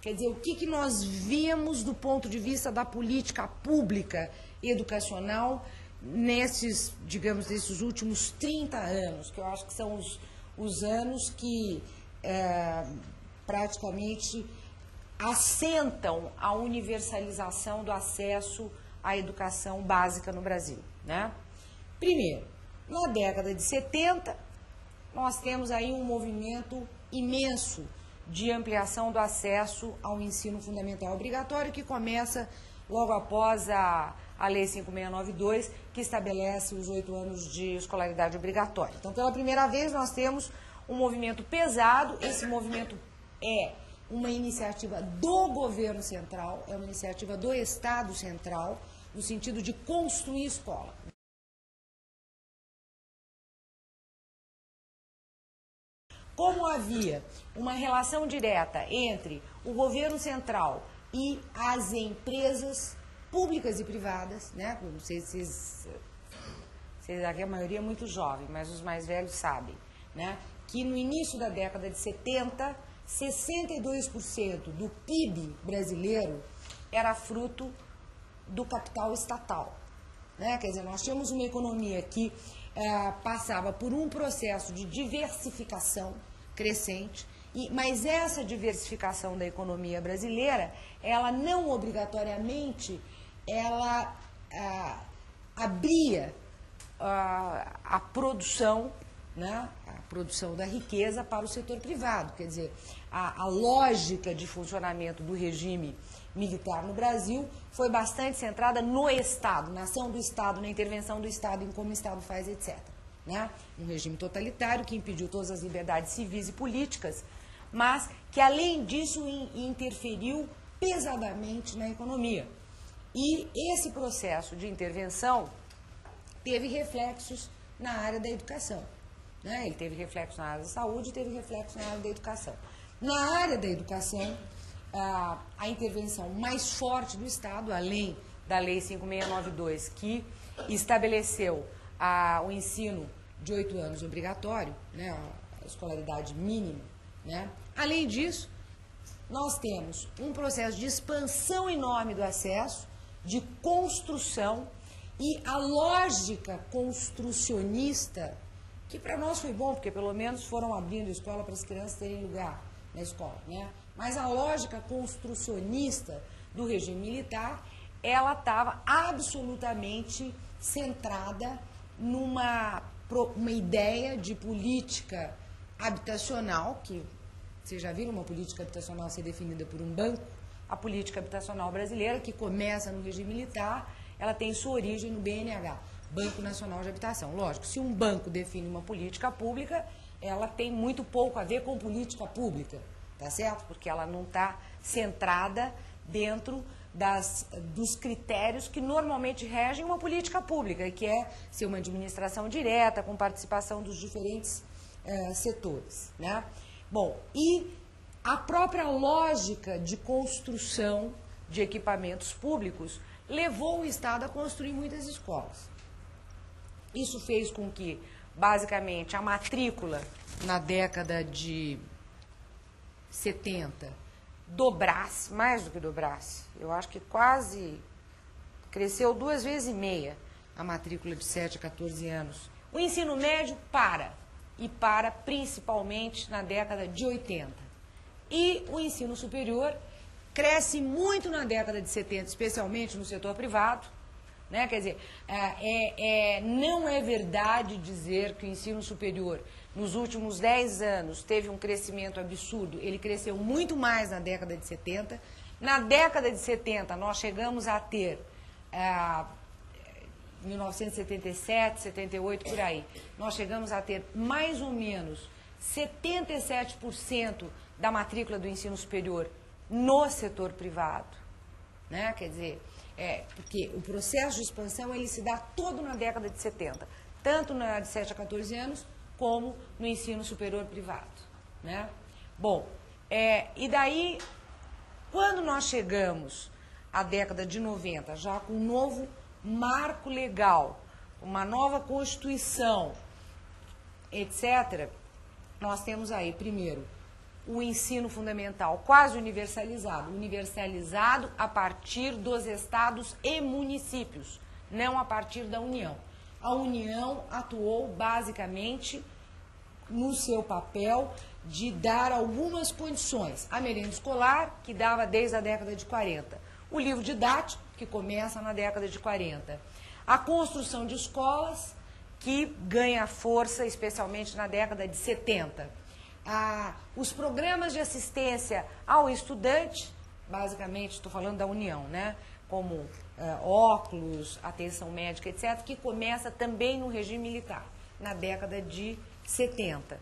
Quer dizer, o que nós vemos do ponto de vista da política pública educacional nesses, digamos, nesses últimos 30 anos, que eu acho que são os anos que praticamente assentam a universalização do acesso à educação básica no Brasil, né? Primeiro, na década de 70, nós temos aí um movimento imenso de ampliação do acesso ao ensino fundamental obrigatório, que começa logo após a Lei 5692, que estabelece os 8 anos de escolaridade obrigatória. Então, pela primeira vez, nós temos um movimento pesado. Esse movimento é uma iniciativa do governo central, é uma iniciativa do Estado central, no sentido de construir escola. Como havia uma relação direta entre o governo central e as empresas públicas e privadas, né? Não sei se vocês aqui a maioria é muito jovem, mas os mais velhos sabem, né? Que no início da década de 70, 62% do PIB brasileiro era fruto do capital estatal, né? Quer dizer, nós tínhamos uma economia que passava por um processo de diversificação crescente, mas essa diversificação da economia brasileira, ela não obrigatoriamente, ela abria a produção, né, a produção da riqueza para o setor privado. Quer dizer, a lógica de funcionamento do regime militar no Brasil foi bastante centrada no Estado, na ação do Estado, na intervenção do Estado, em como o Estado faz, etc. Né? Um regime totalitário que impediu todas as liberdades civis e políticas, mas que, além disso, interferiu pesadamente na economia. E esse processo de intervenção teve reflexos na área da educação, né? Ele teve reflexos na área da saúde, teve reflexos na área da educação. Na área da educação, a intervenção mais forte do Estado, além da Lei 5692, que estabeleceu o ensino de 8 anos obrigatório, né, a escolaridade mínima, né? Além disso, nós temos um processo de expansão enorme do acesso, de construção, e a lógica construcionista, que para nós foi bom, porque pelo menos foram abrindo a escola para as crianças terem lugar na escola, né? Mas a lógica construcionista do regime militar, ela estava absolutamente centrada numa ideia de política habitacional, que vocês já viram uma política habitacional ser definida por um banco? A política habitacional brasileira, que começa no regime militar, ela tem sua origem no BNH, Banco Nacional de Habitação. Lógico, se um banco define uma política pública, ela tem muito pouco a ver com política pública, tá certo? Porque ela não está centrada dentro dos critérios que normalmente regem uma política pública, que é ser uma administração direta, com participação dos diferentes setores, né? Bom, e a própria lógica de construção de equipamentos públicos levou o Estado a construir muitas escolas. Isso fez com que, basicamente, a matrícula na década de 70 dobrasse, mais do que dobrasse, eu acho que quase cresceu 2,5 vezes a matrícula de 7 a 14 anos. O ensino médio e para principalmente na década de 80. E o ensino superior cresce muito na década de 70, especialmente no setor privado, né? Quer dizer, não é verdade dizer que o ensino superior, nos últimos 10 anos, teve um crescimento absurdo. Ele cresceu muito mais na década de 70. Na década de 70, nós chegamos a ter, 1977, 78, por aí, nós chegamos a ter mais ou menos 77% da matrícula do ensino superior no setor privado, né? Quer dizer, porque o processo de expansão ele se dá todo na década de 70, tanto na de 7 a 14 anos, como no ensino superior privado, né? Bom, e daí, quando nós chegamos à década de 90, já com um novo marco legal, uma nova Constituição, etc., nós temos aí, primeiro, o ensino fundamental quase universalizado a partir dos estados e municípios, não a partir da União. A União atuou basicamente no seu papel de dar algumas condições. A merenda escolar, que dava desde a década de 40. O livro didático, que começa na década de 40. A construção de escolas, que ganha força especialmente na década de 70. Os programas de assistência ao estudante, basicamente estou falando da União, né? Como óculos, atenção médica, etc., que começa também no regime militar, na década de 70.